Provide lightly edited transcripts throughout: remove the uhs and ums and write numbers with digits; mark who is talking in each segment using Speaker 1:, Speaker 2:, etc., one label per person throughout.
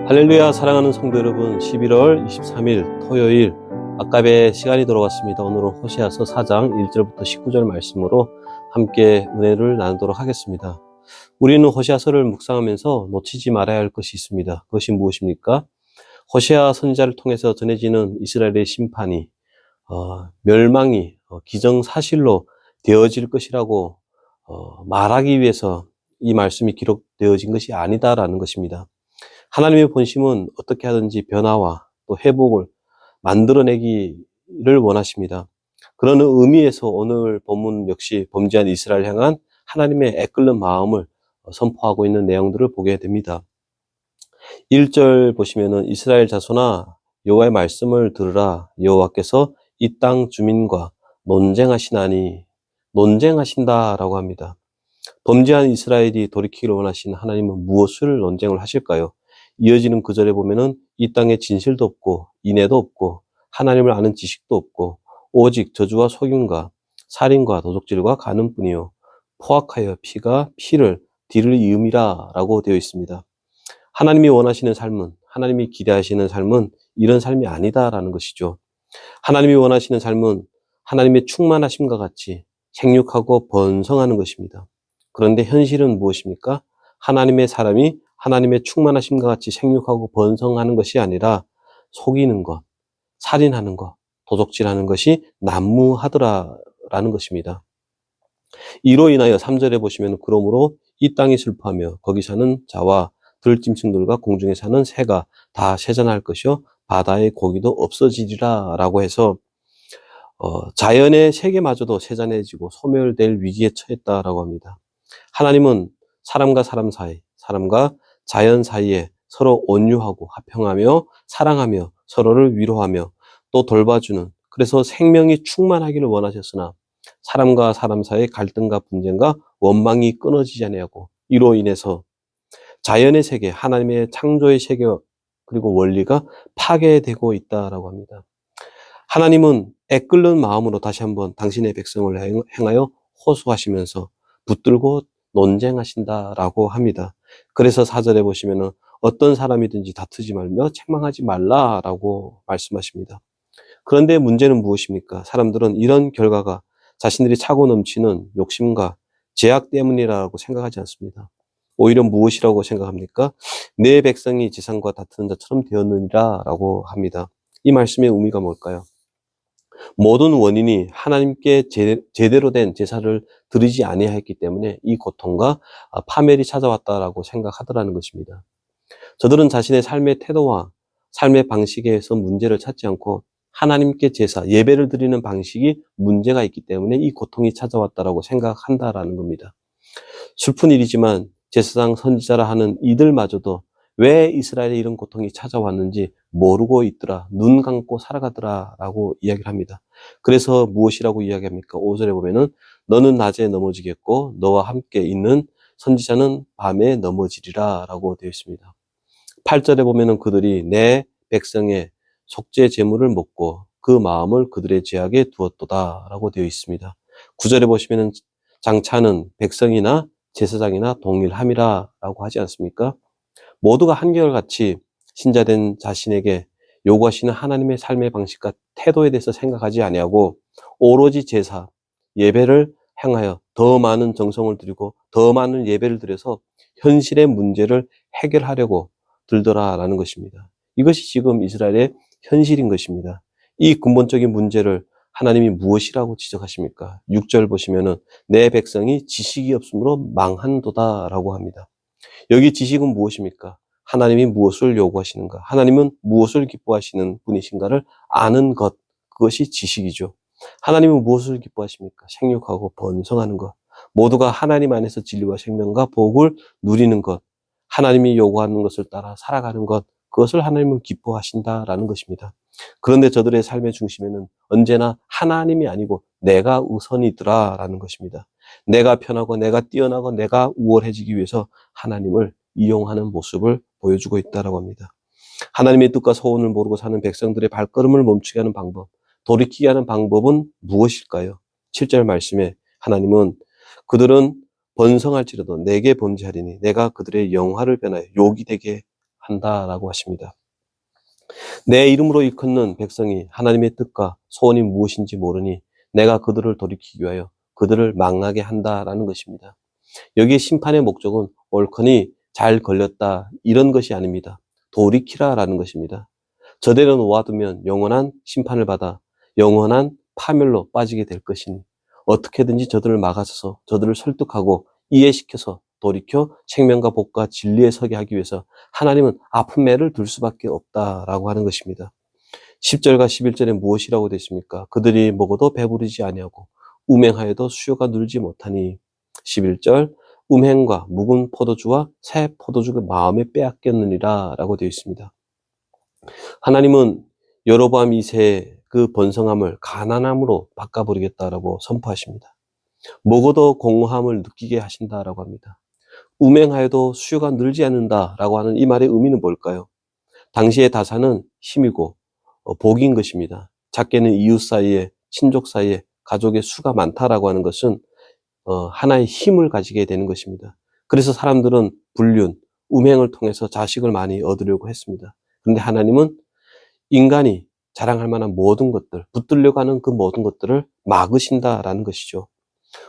Speaker 1: 할렐루야. 사랑하는 성도 여러분, 11월 23일 토요일 아깝의 시간이 돌아왔습니다. 오늘은 호세아서 4장 1절부터 19절 말씀으로 함께 은혜를 나누도록 하겠습니다. 우리는 호세아서를 묵상하면서 놓치지 말아야 할 것이 있습니다. 그것이 무엇입니까? 호세아 선지자를 통해서 전해지는 이스라엘의 심판이 멸망이 기정사실로 되어질 것이라고 말하기 위해서 이 말씀이 기록되어진 것이 아니다라는 것입니다. 하나님의 본심은 어떻게 하든지 변화와 또 회복을 만들어내기를 원하십니다. 그런 의미에서 오늘 본문 역시 범죄한 이스라엘 향한 하나님의 애끓는 마음을 선포하고 있는 내용들을 보게 됩니다. 1절 보시면은 이스라엘 자손아 여호와의 말씀을 들으라. 여호와께서 이 땅 주민과 논쟁하시나니, 논쟁하신다라고 합니다. 범죄한 이스라엘이 돌이키기를 원하신 하나님은 무엇을 논쟁을 하실까요? 이어지는 구절에 보면은 이 땅에 진실도 없고 인애도 없고 하나님을 아는 지식도 없고 오직 저주와 속임과 살인과 도적질과 간음뿐이요 포악하여 피가 피를 뒤를 이음이라 라고 되어 있습니다. 하나님이 원하시는 삶은, 하나님이 기대하시는 삶은 이런 삶이 아니다라는 것이죠. 하나님이 원하시는 삶은 하나님의 충만하심과 같이 생육하고 번성하는 것입니다. 그런데 현실은 무엇입니까? 하나님의 사람이 하나님의 충만하심과 같이 생육하고 번성하는 것이 아니라 속이는 것, 살인하는 것, 도적질하는 것이 난무하더라라는 것입니다. 이로 인하여 3절에 보시면 그러므로 이 땅이 슬퍼하며 거기 사는 자와 들짐승들과 공중에 사는 새가 다 세잔할 것이요 바다의 고기도 없어지리라 라고 해서 자연의 세계마저도 세잔해지고 소멸될 위기에 처했다라고 합니다. 하나님은 사람과 사람 사이, 사람과 자연 사이에 서로 온유하고 화평하며 사랑하며 서로를 위로하며 또 돌봐주는, 그래서 생명이 충만하기를 원하셨으나 사람과 사람 사이의 갈등과 분쟁과 원망이 끊어지지 아니하고 이로 인해서 자연의 세계, 하나님의 창조의 세계 그리고 원리가 파괴되고 있다라고 합니다. 하나님은 애끓는 마음으로 다시 한번 당신의 백성을 향하여 호소하시면서 붙들고 논쟁하신다라고 합니다. 그래서 4절에 보시면은 어떤 사람이든지 다투지 말며 책망하지 말라라고 말씀하십니다. 그런데 문제는 무엇입니까? 사람들은 이런 결과가 자신들이 차고 넘치는 욕심과 죄악 때문이라고 생각하지 않습니다. 오히려 무엇이라고 생각합니까? 내 백성이 지상과 다투는 자처럼 되었느니라라고 합니다. 이 말씀의 의미가 뭘까요? 모든 원인이 하나님께 제대로 된 제사를 드리지 아니하였기 때문에 이 고통과 파멸이 찾아왔다라고 생각하더라는 것입니다. 저들은 자신의 삶의 태도와 삶의 방식에서 문제를 찾지 않고 하나님께 제사, 예배를 드리는 방식이 문제가 있기 때문에 이 고통이 찾아왔다라고 생각한다라는 겁니다. 슬픈 일이지만 제사장 선지자라 하는 이들마저도 왜 이스라엘에 이런 고통이 찾아왔는지 모르고 있더라. 눈 감고 살아가더라. 라고 이야기를 합니다. 그래서 무엇이라고 이야기합니까? 5절에 보면은 너는 낮에 넘어지겠고 너와 함께 있는 선지자는 밤에 넘어지리라. 라고 되어 있습니다. 8절에 보면은 그들이 내 백성의 속죄 제물을 먹고 그 마음을 그들의 죄악에 두었도다. 라고 되어 있습니다. 9절에 보시면은 장차는 백성이나 제사장이나 동일함이라. 라고 하지 않습니까? 모두가 한결같이 신자된 자신에게 요구하시는 하나님의 삶의 방식과 태도에 대해서 생각하지 아니하고 오로지 제사, 예배를 향하여 더 많은 정성을 들이고 더 많은 예배를 드려서 현실의 문제를 해결하려고 들더라라는 것입니다. 이것이 지금 이스라엘의 현실인 것입니다. 이 근본적인 문제를 하나님이 무엇이라고 지적하십니까? 6절 보시면은 내 백성이 지식이 없으므로 망한도다라고 합니다. 여기 지식은 무엇입니까? 하나님이 무엇을 요구하시는가? 하나님은 무엇을 기뻐하시는 분이신가를 아는 것, 그것이 지식이죠. 하나님은 무엇을 기뻐하십니까? 생육하고 번성하는 것. 모두가 하나님 안에서 진리와 생명과 복을 누리는 것. 하나님이 요구하는 것을 따라 살아가는 것. 그것을 하나님은 기뻐하신다라는 것입니다. 그런데 저들의 삶의 중심에는 언제나 하나님이 아니고 내가 우선이더라라는 것입니다. 내가 편하고 내가 뛰어나고 내가 우월해지기 위해서 하나님을 이용하는 모습을 보여주고 있다고 합니다. 하나님의 뜻과 소원을 모르고 사는 백성들의 발걸음을 멈추게 하는 방법, 돌이키게 하는 방법은 무엇일까요? 7절 말씀에 하나님은 그들은 번성할지라도 내게 범죄하리니 내가 그들의 영화를 변하여 욕이 되게 한다라고 하십니다. 내 이름으로 일컫는 백성이 하나님의 뜻과 소원이 무엇인지 모르니 내가 그들을 돌이키기 위하여 그들을 망하게 한다라는 것입니다. 여기에 심판의 목적은 옳거니 잘 걸렸다 이런 것이 아닙니다. 돌이키라라는 것입니다. 저대로 놓아두면 영원한 심판을 받아 영원한 파멸로 빠지게 될 것이니 어떻게든지 저들을 막아서서 저들을 설득하고 이해시켜서 돌이켜 생명과 복과 진리에 서게 하기 위해서 하나님은 아픈 매를 들 수밖에 없다라고 하는 것입니다. 10절과 11절에 무엇이라고 되어 있습니까? 그들이 먹어도 배부르지 아니하고 음행하여도 수요가 늘지 못하니 11절 음행과 묵은 포도주와 새 포도주가 마음에 빼앗겼느니라 라고 되어 있습니다. 하나님은 여로보암 2세의 그 번성함을 가난함으로 바꿔버리겠다라고 선포하십니다. 먹어도 공허함을 느끼게 하신다라고 합니다. 음행하여도 수요가 늘지 않는다라고 하는 이 말의 의미는 뭘까요? 당시의 다사는 힘이고 복인 것입니다. 작게는 이웃 사이에, 친족 사이에 가족의 수가 많다라고 하는 것은 하나의 힘을 가지게 되는 것입니다. 그래서 사람들은 불륜, 음행을 통해서 자식을 많이 얻으려고 했습니다. 그런데 하나님은 인간이 자랑할 만한 모든 것들, 붙들려고 하는 그 모든 것들을 막으신다라는 것이죠.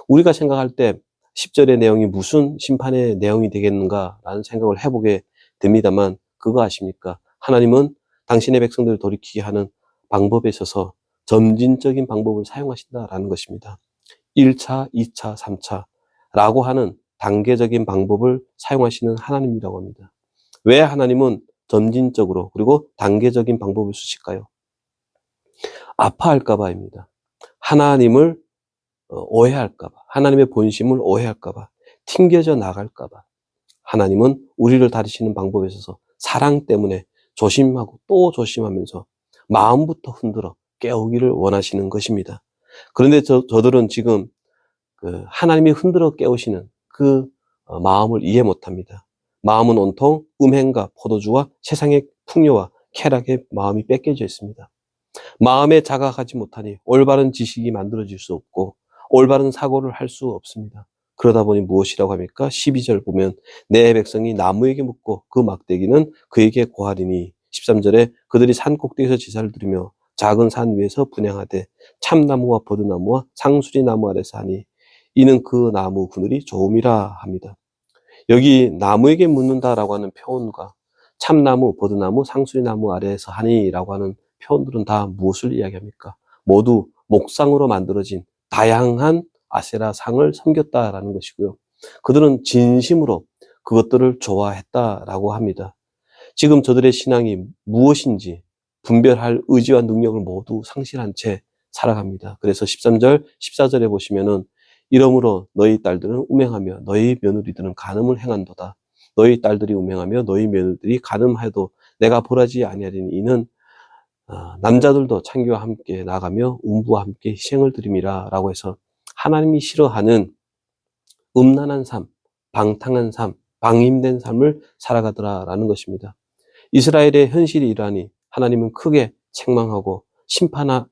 Speaker 1: 우리가 생각할 때 10절의 내용이 무슨 심판의 내용이 되겠는가라는 생각을 해보게 됩니다만 그거 아십니까? 하나님은 당신의 백성들을 돌이키게 하는 방법에 있어서 점진적인 방법을 사용하신다라는 것입니다. 1차, 2차, 3차 라고 하는 단계적인 방법을 사용하시는 하나님이라고 합니다. 왜 하나님은 점진적으로 그리고 단계적인 방법을 쓰실까요? 아파할까 봐입니다. 하나님을 오해할까 봐, 하나님의 본심을 오해할까 봐, 튕겨져 나갈까 봐. 하나님은 우리를 다루시는 방법에 있어서 사랑 때문에 조심하고 또 조심하면서 마음부터 흔들어 깨우기를 원하시는 것입니다. 그런데 저들은 지금 하나님이 흔들어 깨우시는 그 마음을 이해 못합니다. 마음은 온통 음행과 포도주와 세상의 풍요와 쾌락의 마음이 뺏겨져 있습니다. 마음에 자각하지 못하니 올바른 지식이 만들어질 수 없고 올바른 사고를 할 수 없습니다. 그러다 보니 무엇이라고 합니까? 12절 보면 내 백성이 나무에게 묻고 그 막대기는 그에게 고하리니 13절에 그들이 산 꼭대기에서 제사를 드리며 작은 산 위에서 분향하되 참나무와 버드나무와 상수리나무 아래서 하니 이는 그 나무 그늘이 좋음이라 합니다. 여기 나무에게 묻는다라고 하는 표현과 참나무, 버드나무, 상수리나무 아래에서 하니라고 하는 표현들은 다 무엇을 이야기합니까? 모두 목상으로 만들어진 다양한 아세라 상을 섬겼다라는 것이고요. 그들은 진심으로 그것들을 좋아했다라고 합니다. 지금 저들의 신앙이 무엇인지 분별할 의지와 능력을 모두 상실한 채 살아갑니다. 그래서 13절, 14절에 보시면은 이러므로 너희 딸들은 음행하며 너희 며느리들은 간음을 행한도다. 너희 딸들이 음행하며 너희 며느리들이 간음해도 내가 벌하지 아니하리니 이는 남자들도 창기와 함께 나가며 음부와 함께 희생을 드림이라 라고 해서 하나님이 싫어하는 음란한 삶, 방탕한 삶, 방임된 삶을 살아가더라라는 것입니다. 이스라엘의 현실이 이러하니 하나님은 크게 책망하고 심판하지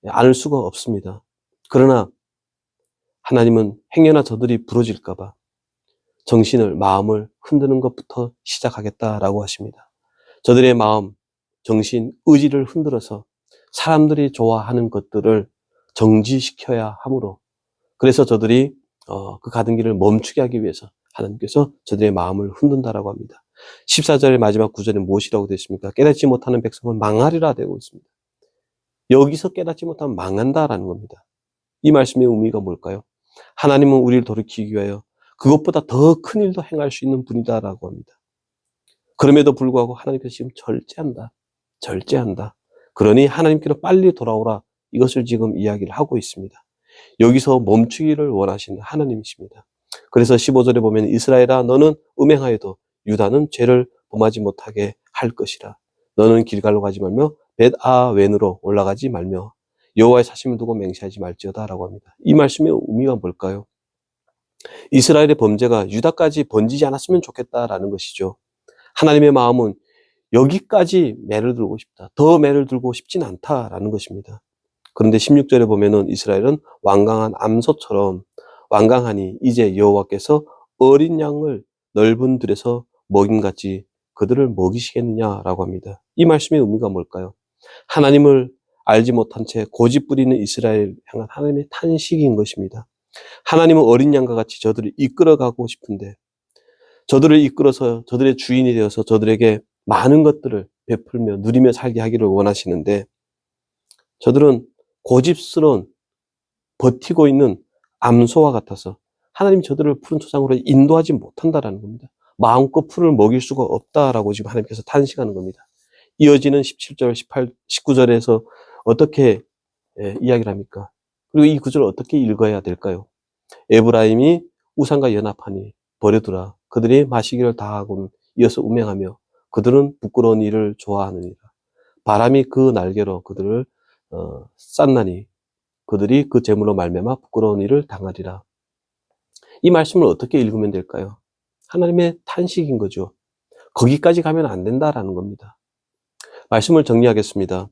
Speaker 1: 않을 수가 없습니다. 그러나 하나님은 행여나 저들이 부러질까봐 정신을, 마음을 흔드는 것부터 시작하겠다라고 하십니다. 저들의 마음, 정신, 의지를 흔들어서 사람들이 좋아하는 것들을 정지시켜야 하므로 그래서 저들이 그 가던 길을 멈추게 하기 위해서 하나님께서 저들의 마음을 흔든다라고 합니다. 14절의 마지막 구절에 무엇이라고 되어 있습니까? 깨닫지 못하는 백성은 망하리라 되고 있습니다. 여기서 깨닫지 못하면 망한다라는 겁니다. 이 말씀의 의미가 뭘까요? 하나님은 우리를 돌이키기 위하여 그것보다 더 큰 일도 행할 수 있는 분이다라고 합니다. 그럼에도 불구하고 하나님께서 지금 절제한다. 절제한다. 그러니 하나님께로 빨리 돌아오라. 이것을 지금 이야기를 하고 있습니다. 여기서 멈추기를 원하시는 하나님이십니다. 그래서 15절에 보면 이스라엘아 너는 음행하여도 유다는 죄를 범하지 못하게 할 것이라. 너는 길갈로 가지 말며 벳아웬으로 올라가지 말며 여호와의 사심을 두고 맹세하지 말지어다 라고 합니다. 이 말씀의 의미가 뭘까요? 이스라엘의 범죄가 유다까지 번지지 않았으면 좋겠다라는 것이죠. 하나님의 마음은 여기까지 매를 들고 싶다. 더 매를 들고 싶진 않다라는 것입니다. 그런데 16절에 보면은 이스라엘은 완강한 암소처럼 완강하니 이제 여호와께서 어린 양을 넓은 들에서 먹임같이 그들을 먹이시겠느냐라고 합니다. 이 말씀의 의미가 뭘까요? 하나님을 알지 못한 채 고집 부리는 이스라엘 향한 하나님의 탄식인 것입니다. 하나님은 어린 양과 같이 저들을 이끌어가고 싶은데 저들을 이끌어서 저들의 주인이 되어서 저들에게 많은 것들을 베풀며 누리며 살게 하기를 원하시는데 저들은 고집스러운 버티고 있는 암소와 같아서 하나님이 저들을 푸른 초장으로 인도하지 못한다라는 겁니다. 마음껏 풀을 먹일 수가 없다라고 지금 하나님께서 탄식하는 겁니다. 이어지는 17절, 18, 19절에서 어떻게 이야기를 합니까? 그리고 이 구절을 어떻게 읽어야 될까요? 에브라임이 우상과 연합하니 버려두라. 그들이 마시기를 다하고는 이어서 음행하며 그들은 부끄러운 일을 좋아하느니라. 바람이 그 날개로 그들을 쌌나니 그들이 그 재물로 말미암아 부끄러운 일을 당하리라. 이 말씀을 어떻게 읽으면 될까요? 하나님의 탄식인 거죠. 거기까지 가면 안 된다라는 겁니다. 말씀을 정리하겠습니다.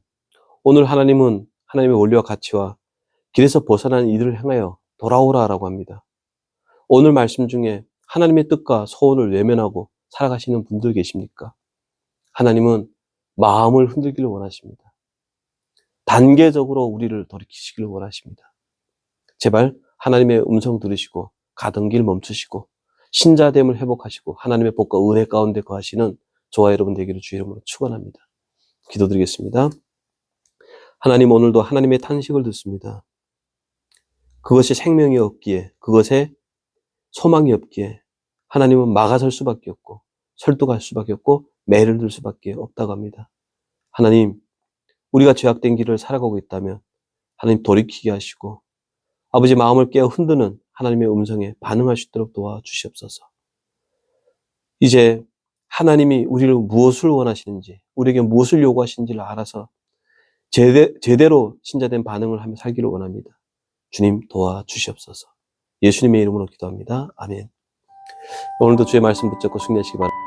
Speaker 1: 오늘 하나님은 하나님의 원리와 가치와 길에서 벗어난 이들을 향하여 돌아오라라고 합니다. 오늘 말씀 중에 하나님의 뜻과 소원을 외면하고 살아가시는 분들 계십니까? 하나님은 마음을 흔들기를 원하십니다. 단계적으로 우리를 돌이키시기를 원하십니다. 제발 하나님의 음성 들으시고 가던 길 멈추시고 신자됨을 회복하시고 하나님의 복과 은혜 가운데 거하시는 저와 여러분 되기를 주의 이름으로 축원합니다. 기도드리겠습니다. 하나님, 오늘도 하나님의 탄식을 듣습니다. 그것이 생명이 없기에, 그것에 소망이 없기에 하나님은 막아설 수밖에 없고 설득할 수밖에 없고 매를 들 수밖에 없다고 합니다. 하나님, 우리가 죄악된 길을 살아가고 있다면 하나님 돌이키게 하시고 아버지 마음을 깨어 흔드는 하나님의 음성에 반응할 수 있도록 도와주시옵소서. 이제 하나님이 우리를 무엇을 원하시는지, 우리에게 무엇을 요구하시는지를 알아서 제대로 신자된 반응을 하며 살기를 원합니다. 주님 도와주시옵소서. 예수님의 이름으로 기도합니다. 아멘. 오늘도 주의 말씀 붙잡고 승리하시기 바랍니다.